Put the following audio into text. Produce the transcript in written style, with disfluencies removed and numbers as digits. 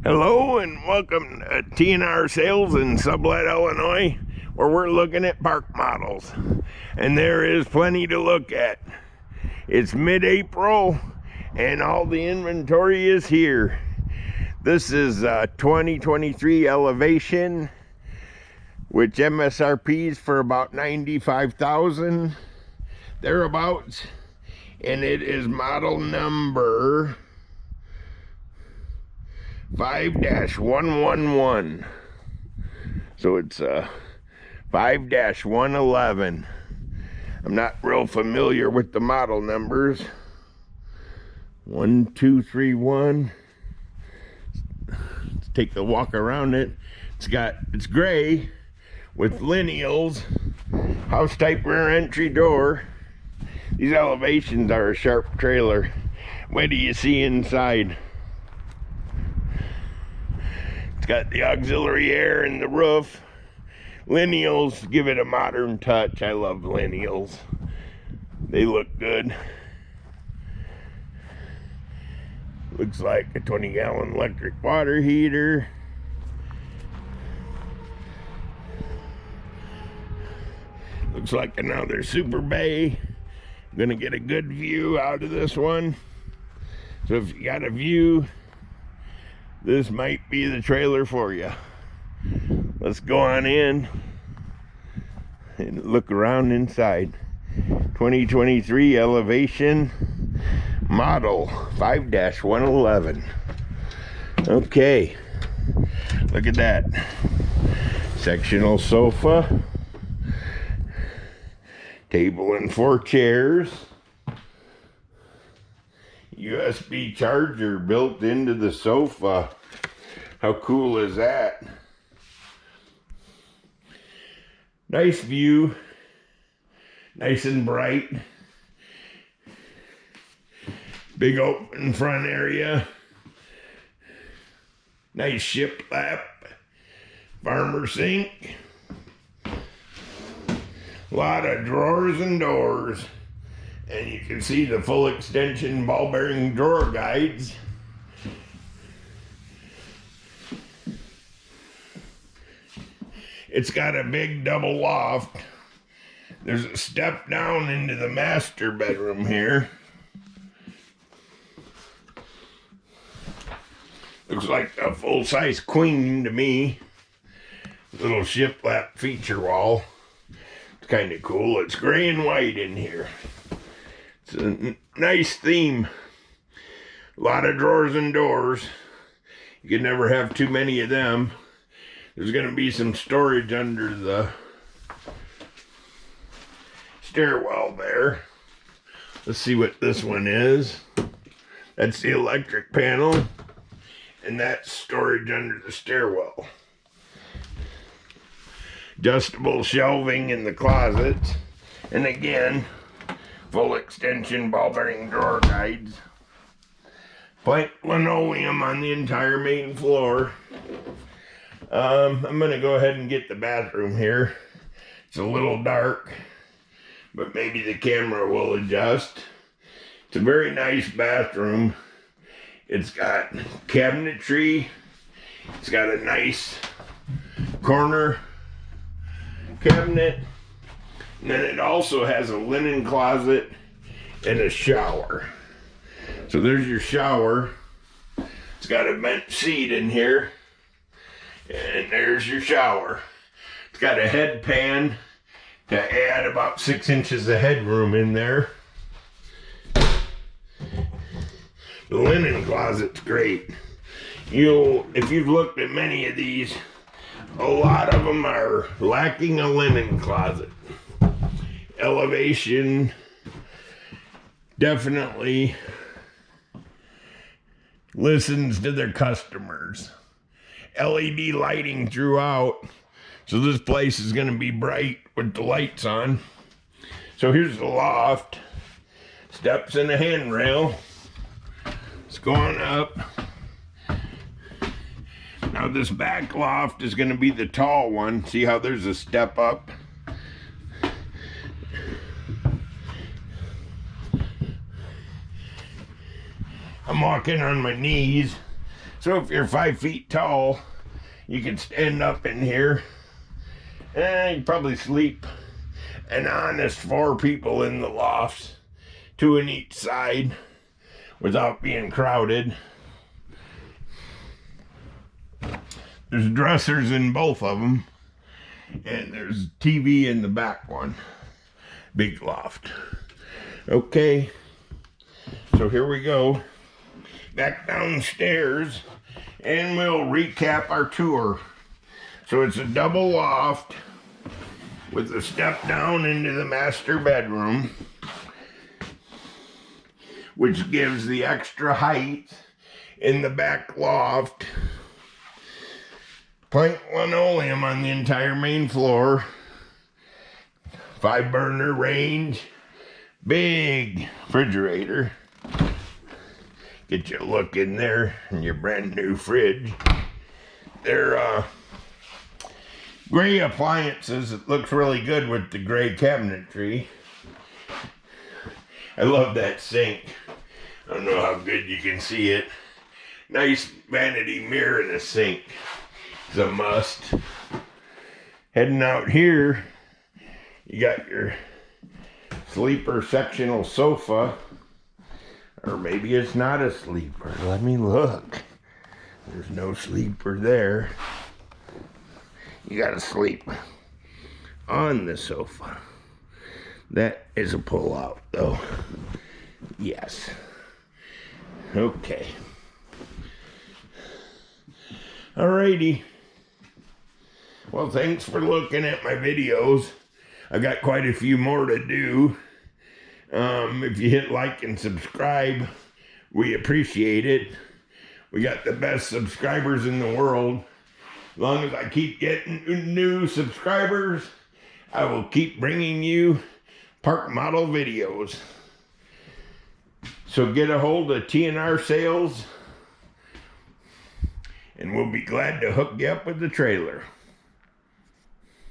Hello and welcome to TNR Sales in Sublette, Illinois, where we're looking at park models. And there is plenty to look at. It's mid-April and all the inventory is here. This is 2023 Elevation, which MSRPs for about $95,000 thereabouts, and it is model number 5-111. So it's 5-111. I'm not real familiar with the model numbers. 1231. Let's take a walk around it. It's gray with lineals, house type rear entry door. These Elevations are a sharp trailer. What do you see inside? It's got the auxiliary air in the roof. Lineals give it a modern touch. I love lineals. They look good. Looks like a 20-gallon electric water heater. Looks like another super bay. I'm gonna get a good view out of this one. So if you got a view, this might be the trailer for you. Let's go on in and look around inside. 2023 Elevation model 5-111. Okay, look at that. Sectional sofa, table and 4 chairs. USB charger built into the sofa. How cool is that? Nice view. Nice and bright. Big open front area. Nice shiplap. Farmer sink. A lot of drawers and doors. And you can see the full extension ball bearing drawer guides. It's got a big double loft. There's a step down into the master bedroom here. Looks like a full-size queen to me. Little shiplap feature wall. It's kind of cool. It's gray and white in here. It's a nice theme. A lot of drawers and doors. You can never have too many of them. There's going to be some storage under the stairwell there. Let's see what this one is. That's the electric panel. And that's storage under the stairwell. Adjustable shelving in the closets. And again, full extension ball bearing drawer guides. Plank linoleum on the entire main floor. I'm gonna go ahead and get the bathroom here. It's a little dark, but maybe the camera will adjust. It's a very nice bathroom. It's got cabinetry. It's got a nice corner cabinet. And then it also has a linen closet and a shower. So there's your shower. It's got a bench seat in here. And there's your shower. It's got a head pan to add about 6 inches of headroom in there. The linen closet's great. If you've looked at many of these, a lot of them are lacking a linen closet. Elevation definitely listens to their customers. LED lighting throughout, so this place is going to be bright with the lights on. So here's the loft, steps and a handrail. It's going up. Now this back loft is going to be the tall one. See how there's a step up? I'm walking on my knees, So if you're 5 feet tall, you can stand up in here and you probably sleep an honest 4 people in the lofts, 2 in each side, without being crowded. There's dressers in both of them, and there's TV in the back one. Big loft. Okay, so here we go. Back downstairs, and we'll recap our tour. So it's a double loft with a step down into the master bedroom, which gives the extra height in the back loft. Plank linoleum on the entire main floor. 5-burner range. Big refrigerator. Get you a look in there in your brand new fridge. They're gray appliances. It looks really good with the gray cabinetry. I love that sink. I don't know how good you can see it. Nice vanity mirror in a sink. It's a must. Heading out here, you got your sleeper sectional sofa. Or maybe it's not a sleeper. Let me look. There's no sleeper there. You gotta sleep on the sofa. That is a pull-out, though. Yes. Okay. Alrighty. Well, thanks for looking at my videos. I got quite a few more to do. If you hit like and subscribe, we appreciate it. We got the best subscribers in the world. As long as I keep getting new subscribers, I will keep bringing you park model videos. So get a hold of TNR Sales, and we'll be glad to hook you up with the trailer.